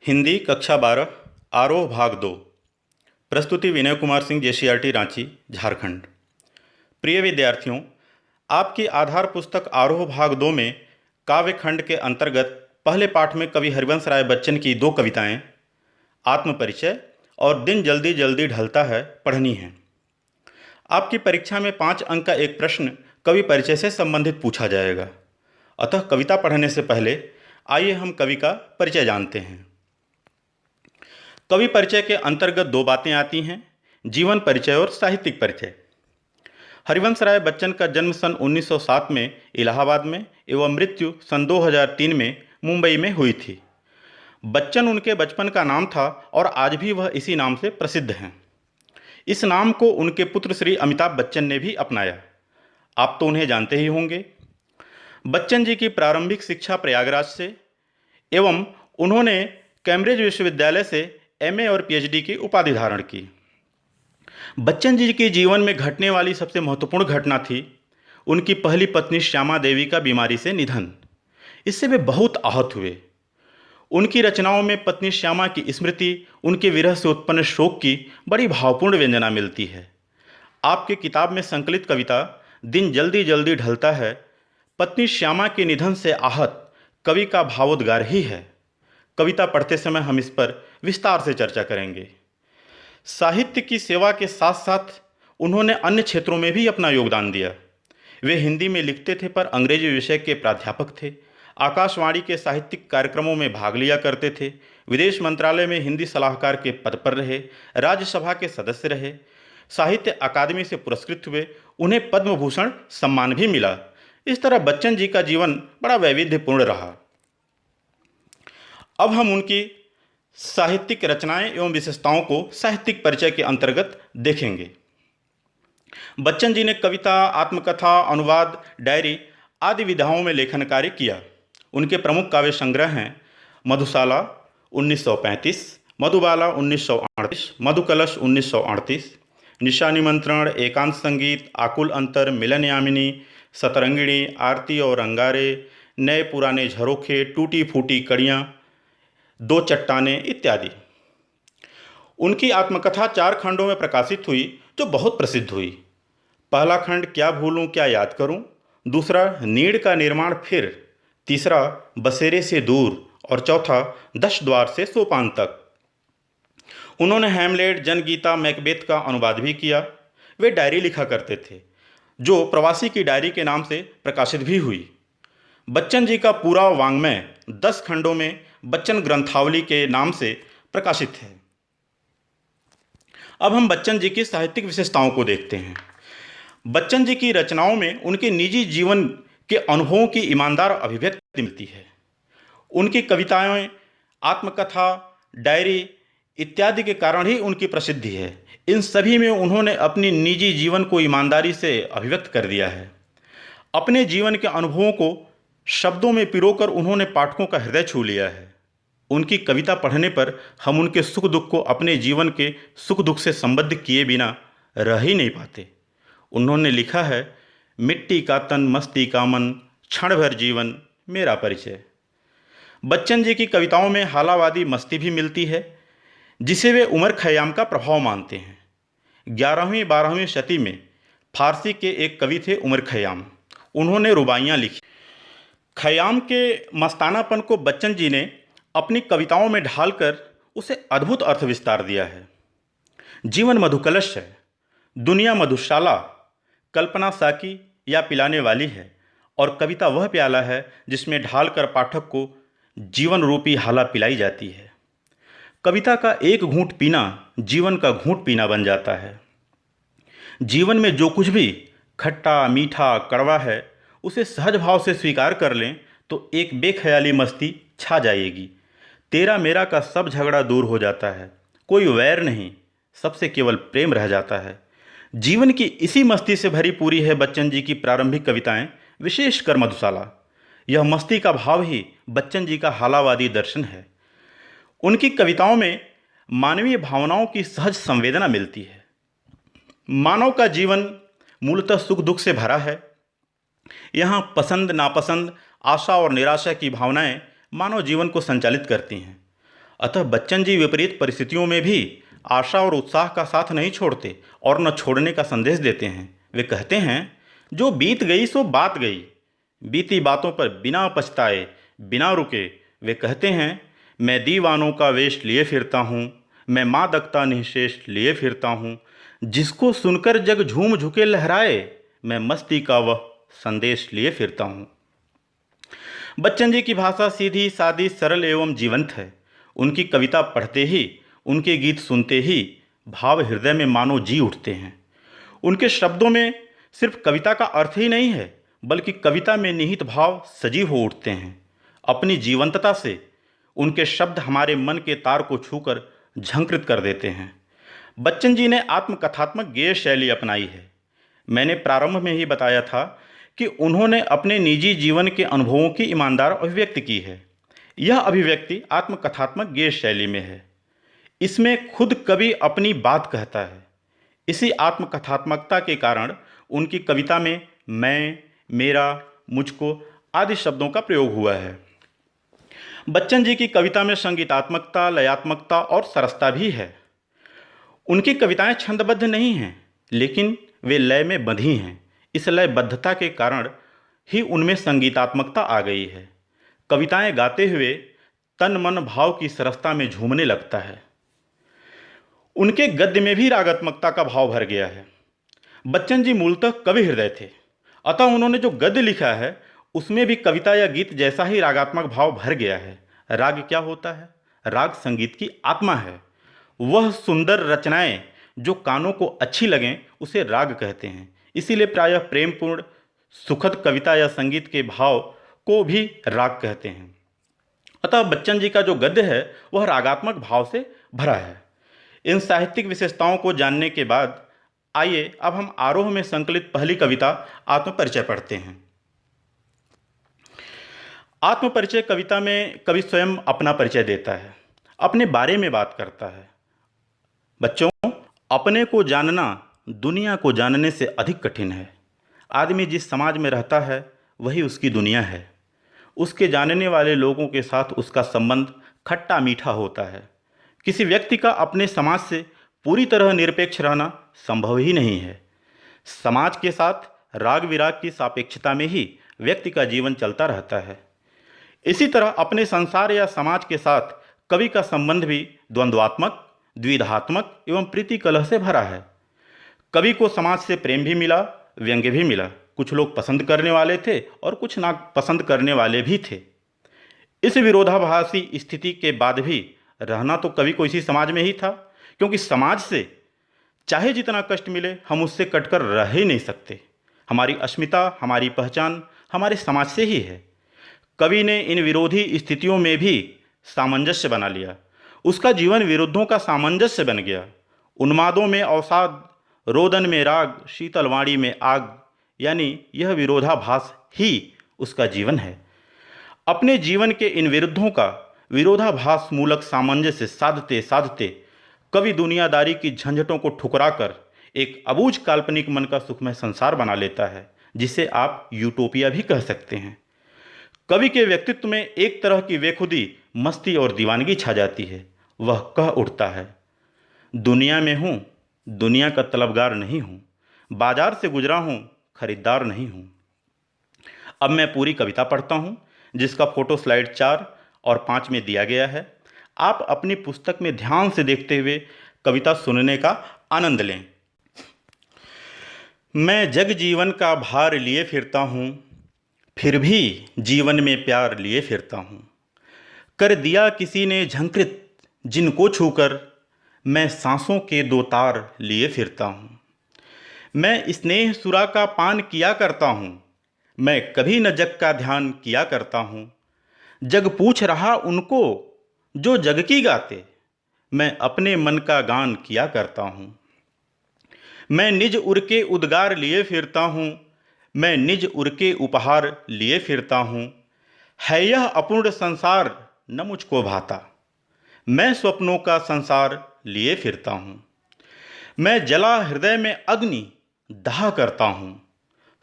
हिंदी कक्षा 12 आरोह भाग 2। प्रस्तुति विनय कुमार सिंह, JCRT रांची, झारखंड। प्रिय विद्यार्थियों, आपकी आधार पुस्तक आरोह भाग 2 में काव्य खंड के अंतर्गत पहले पाठ में कवि हरिवंश राय बच्चन की 2 कविताएं आत्मपरिचय और दिन जल्दी जल्दी ढलता है पढ़नी हैं। आपकी परीक्षा में 5 अंक का एक प्रश्न कवि परिचय से संबंधित पूछा जाएगा। अतः कविता पढ़ने से पहले आइए हम कवि का परिचय जानते हैं। कवि परिचय के अंतर्गत 2 बातें आती हैं, जीवन परिचय और साहित्यिक परिचय। हरिवंश राय बच्चन का जन्म सन 1907 में इलाहाबाद में एवं मृत्यु सन 2003 में मुंबई में हुई थी। बच्चन उनके बचपन का नाम था और आज भी वह इसी नाम से प्रसिद्ध हैं। इस नाम को उनके पुत्र श्री अमिताभ बच्चन ने भी अपनाया। आप तो उन्हें जानते ही होंगे। बच्चन जी की प्रारंभिक शिक्षा प्रयागराज से एवं उन्होंने कैम्ब्रिज विश्वविद्यालय से MA और PhD की उपाधि धारण की। बच्चन जी के जीवन में घटने वाली सबसे महत्वपूर्ण घटना थी उनकी पहली पत्नी श्यामा देवी का बीमारी से निधन। इससे वे बहुत आहत हुए। उनकी रचनाओं में पत्नी श्यामा की स्मृति, उनके विरह से उत्पन्न शोक की बड़ी भावपूर्ण व्यंजना मिलती है। आपकी किताब में संकलित कविता दिन जल्दी जल्दी ढलता है पत्नी श्यामा के निधन से आहत कवि का भावोद्गार ही है। कविता पढ़ते समय हम इस पर विस्तार से चर्चा करेंगे। साहित्य की सेवा के साथ साथ उन्होंने अन्य क्षेत्रों में भी अपना योगदान दिया। वे हिंदी में लिखते थे पर अंग्रेजी विषय के प्राध्यापक थे। आकाशवाणी के साहित्यिक कार्यक्रमों में भाग लिया करते थे। विदेश मंत्रालय में हिंदी सलाहकार के पद पर रहे। राज्यसभा के सदस्य रहे। साहित्य अकादमी से पुरस्कृत हुए। उन्हें पद्म भूषण सम्मान भी मिला। इस तरह बच्चन जी का जीवन बड़ा वैविध्यपूर्ण रहा। अब हम उनकी साहित्यिक रचनाएं एवं विशेषताओं को साहित्यिक परिचय के अंतर्गत देखेंगे। बच्चन जी ने कविता, आत्मकथा, अनुवाद, डायरी आदि विधाओं में लेखन कार्य किया। उनके प्रमुख काव्य संग्रह हैं मधुशाला 1935, मधुबाला 1938, मधुकलश 1938, निशा निमंत्रण, एकांत संगीत, आकुल अंतर, मिलन यामिनी, सतरंगिणी, आरती और अंगारे, नए पुराने झरोखे, टूटी फूटी कड़ियाँ, 2 चट्टानें इत्यादि। उनकी आत्मकथा 4 खंडों में प्रकाशित हुई जो बहुत प्रसिद्ध हुई। पहला खंड क्या भूलूं क्या याद करूं, दूसरा नीड़ का निर्माण फिर, तीसरा बसेरे से दूर और चौथा 10 द्वार से सोपान तक। उन्होंने हैमलेट, जनगीता, मैकबेथ का अनुवाद भी किया। वे डायरी लिखा करते थे जो प्रवासी की डायरी के नाम से प्रकाशित भी हुई। बच्चन जी का पूरा वाङ्मय 10 खंडों में बच्चन ग्रंथावली के नाम से प्रकाशित है। अब हम बच्चन जी की साहित्यिक विशेषताओं को देखते हैं। बच्चन जी की रचनाओं में उनके निजी जीवन के अनुभवों की ईमानदार अभिव्यक्ति मिलती है। उनकी कविताएं, आत्मकथा, डायरी इत्यादि के कारण ही उनकी प्रसिद्धि है। इन सभी में उन्होंने अपनी निजी जीवन को ईमानदारी से अभिव्यक्त कर दिया है। अपने जीवन के अनुभवों को शब्दों में पिरोकर उन्होंने पाठकों का हृदय छू लिया है। उनकी कविता पढ़ने पर हम उनके सुख दुख को अपने जीवन के सुख दुख से संबद्ध किए बिना रह ही नहीं पाते। उन्होंने लिखा है, मिट्टी का तन मस्ती का मन, क्षण भर जीवन मेरा परिचय। बच्चन जी की कविताओं में हालावादी मस्ती भी मिलती है जिसे वे उमर खयाम का प्रभाव मानते हैं। 11वीं 12वीं शती में फारसी के एक कवि थे उमर खयाम। उन्होंने रुबाइयाँ लिखी। खयाम के मस्तानापन को बच्चन जी ने अपनी कविताओं में ढालकर उसे अद्भुत अर्थ विस्तार दिया है। जीवन मधुकलश है, दुनिया मधुशाला, कल्पना साकी या पिलाने वाली है और कविता वह प्याला है जिसमें ढालकर पाठक को जीवन रूपी हाला पिलाई जाती है। कविता का एक घूंट पीना जीवन का घूंट पीना बन जाता है। जीवन में जो कुछ भी खट्टा, मीठा, कड़वा है उसे सहज भाव से स्वीकार कर लें तो एक बेख्याली मस्ती छा जाएगी। तेरा मेरा का सब झगड़ा दूर हो जाता है। कोई वैर नहीं, सबसे केवल प्रेम रह जाता है। जीवन की इसी मस्ती से भरी पूरी है बच्चन जी की प्रारंभिक कविताएं, विशेषकर मधुशाला। यह मस्ती का भाव ही बच्चन जी का हालावादी दर्शन है। उनकी कविताओं में मानवीय भावनाओं की सहज संवेदना मिलती है। मानव का जीवन मूलतः सुख दुख से भरा है। यहाँ पसंद नापसंद, आशा और निराशा की भावनाएं मानव जीवन को संचालित करती हैं। अतः बच्चन जी विपरीत परिस्थितियों में भी आशा और उत्साह का साथ नहीं छोड़ते और न छोड़ने का संदेश देते हैं। वे कहते हैं, जो बीत गई सो बात गई, बीती बातों पर बिना पछताए बिना रुके वे कहते हैं, मैं दीवानों का वेश लिए फिरता हूँ, मैं मादकता निःशेष लिए फिरता हूँ, जिसको सुनकर जग झूम झुके लहराए, मैं मस्ती का वह संदेश लिए फिरता हूँ। बच्चन जी की भाषा सीधी सादी सरल एवं जीवंत है। उनकी कविता पढ़ते ही, उनके गीत सुनते ही भाव हृदय में मानो जी उठते हैं। उनके शब्दों में सिर्फ कविता का अर्थ ही नहीं है, बल्कि कविता में निहित भाव सजीव हो उठते हैं। अपनी जीवंतता से उनके शब्द हमारे मन के तार को छूकर झंकृत कर देते हैं। बच्चन जी ने आत्मकथात्मक गेय शैली अपनाई है। मैंने प्रारंभ में ही बताया था कि उन्होंने अपने निजी जीवन के अनुभवों की ईमानदार अभिव्यक्ति की है। यह अभिव्यक्ति आत्मकथात्मक गेय शैली में है। इसमें खुद कवि अपनी बात कहता है। इसी आत्मकथात्मकता के कारण उनकी कविता में मैं, मेरा, मुझको आदि शब्दों का प्रयोग हुआ है। बच्चन जी की कविता में संगीतात्मकता, लयात्मकता और सरसता भी है। उनकी कविताएं छंदबद्ध नहीं हैं, लेकिन वे लय में बंधी हैं। इस लयबद्धता के कारण ही उनमें संगीतात्मकता आ गई है। कविताएं गाते हुए तन मन भाव की सरसता में झूमने लगता है। उनके गद्य में भी रागात्मकता का भाव भर गया है। बच्चन जी मूलतः कवि हृदय थे, अतः उन्होंने जो गद्य लिखा है उसमें भी कविता या गीत जैसा ही रागात्मक भाव भर गया है। राग क्या होता है? राग संगीत की आत्मा है। वह सुंदर रचनाएं जो कानों को अच्छी लगें उसे राग कहते हैं। इसीलिए प्रायः प्रेमपूर्ण सुखद कविता या संगीत के भाव को भी राग कहते हैं। अतः बच्चन जी का जो गद्य है वह रागात्मक भाव से भरा है। इन साहित्यिक विशेषताओं को जानने के बाद आइए अब हम आरोह में संकलित पहली कविता आत्मपरिचय पढ़ते हैं। आत्मपरिचय कविता में कवि स्वयं अपना परिचय देता है, अपने बारे में बात करता है। बच्चों, अपने को जानना दुनिया को जानने से अधिक कठिन है। आदमी जिस समाज में रहता है वही उसकी दुनिया है। उसके जानने वाले लोगों के साथ उसका संबंध खट्टा मीठा होता है। किसी व्यक्ति का अपने समाज से पूरी तरह निरपेक्ष रहना संभव ही नहीं है। समाज के साथ राग विराग की सापेक्षता में ही व्यक्ति का जीवन चलता रहता है। इसी तरह अपने संसार या समाज के साथ कवि का संबंध भी द्वंद्वात्मक, द्विधात्मक एवं प्रीति कलह से भरा है। कवि को समाज से प्रेम भी मिला, व्यंग्य भी मिला। कुछ लोग पसंद करने वाले थे और कुछ ना पसंद करने वाले भी थे। इस विरोधाभासी स्थिति के बाद भी रहना तो कवि को इसी समाज में ही था, क्योंकि समाज से चाहे जितना कष्ट मिले हम उससे कटकर रह ही नहीं सकते। हमारी अस्मिता, हमारी पहचान हमारे समाज से ही है। कवि ने इन विरोधी स्थितियों में भी सामंजस्य बना लिया। उसका जीवन विरुद्धों का सामंजस्य बन गया। उन्मादों में अवसाद, रोदन में राग, शीतलवाणी में आग, यानी यह विरोधाभास ही उसका जीवन है। अपने जीवन के इन विरुद्धों का विरोधाभास मूलक सामंजस्य साधते साधते कवि दुनियादारी की झंझटों को ठुकराकर एक अबूझ काल्पनिक मन का सुखमय संसार बना लेता है, जिसे आप यूटोपिया भी कह सकते हैं। कवि के व्यक्तित्व में एक तरह की बेखुदी, मस्ती और दीवानगी छा जाती है। वह कह उठता है, दुनिया में हूँ, दुनिया का तलबगार नहीं हूँ, बाजार से गुजरा हूँ, खरीदार नहीं हूँ। अब मैं पूरी कविता पढ़ता हूँ, जिसका फोटो स्लाइड 4 और 5 में दिया गया है। आप अपनी पुस्तक में ध्यान से देखते हुए कविता सुनने का आनंद लें। मैं जग जीवन का भार लिए फिरता हूँ, फिर भी जीवन में प्यार लिए फिरता हूँ। कर दिया किसी ने झंकृत जिनको छूकर, मैं सांसों के 2 तार लिए फिरता हूँ। मैं स्नेह सुरा का पान किया करता हूँ, मैं कभी न जग का ध्यान किया करता हूँ। जग पूछ रहा उनको जो जग की गाते, मैं अपने मन का गान किया करता हूँ। मैं निज उर के उद्गार लिए फिरता हूँ, मैं निज उर के उपहार लिए फिरता हूँ। है यह अपूर्ण संसार न मुझको भाता, मैं स्वप्नों का संसार लिए फिरता हूँ। मैं जला हृदय में अग्नि दाह करता हूँ,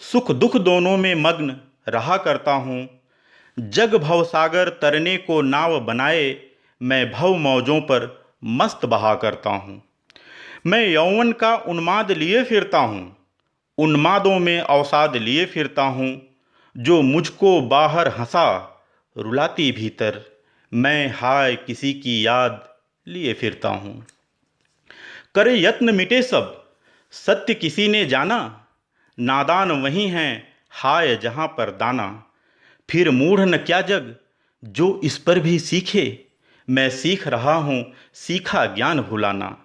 सुख दुख दोनों में मग्न रहा करता हूँ। जग भवसागर तरने को नाव बनाए, मैं भव मौजों पर मस्त बहा करता हूँ। मैं यौवन का उन्माद लिए फिरता हूँ, उन्मादों में अवसाद लिए फिरता हूँ। जो मुझको बाहर हंसा रुलाती भीतर, मैं हाय किसी की याद लिए फिरता हूँ। करे यत्न मिटे सब, सत्य किसी ने जाना, नादान वही हैं हाय जहाँ पर दाना। फिर मूढ़ न क्या जग जो इस पर भी सीखे, मैं सीख रहा हूँ सीखा ज्ञान भुलाना।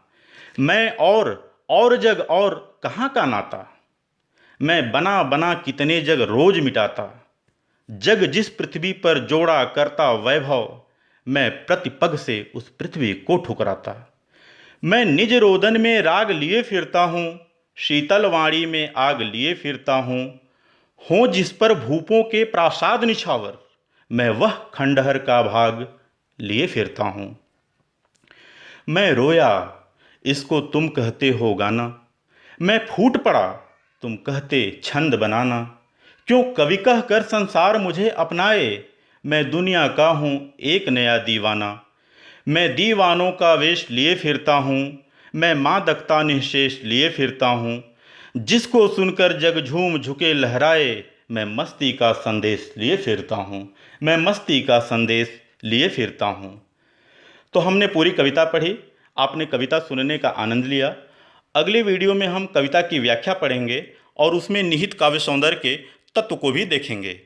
मैं और जग और कहाँ का नाता, मैं बना बना कितने जग रोज मिटाता। जग जिस पृथ्वी पर जोड़ा करता वैभव, मैं प्रतिपग से उस पृथ्वी को ठुकराता। मैं निज रोदन में राग लिए फिरता हूँ, शीतल वाणी में आग लिए फिरता हूँ। हो जिस पर भूपों के प्रासाद निछावर, मैं वह खंडहर का भाग लिए फिरता हूँ। मैं रोया इसको तुम कहते हो गाना, मैं फूट पड़ा तुम कहते छंद बनाना। क्यों कवि कह कर संसार मुझे अपनाए, मैं दुनिया का हूँ एक नया दीवाना। मैं दीवानों का वेश लिए फिरता हूँ, मैं मादकता निःशेष लिए फिरता हूँ। जिसको सुनकर जग झूम झुके लहराए, मैं मस्ती का संदेश लिए फिरता हूँ, मैं मस्ती का संदेश लिए फिरता हूँ। तो हमने पूरी कविता पढ़ी, आपने कविता सुनने का आनंद लिया। अगले वीडियो में हम कविता की व्याख्या पढ़ेंगे और उसमें निहित काव्य सौंदर्य के तत्व को भी देखेंगे।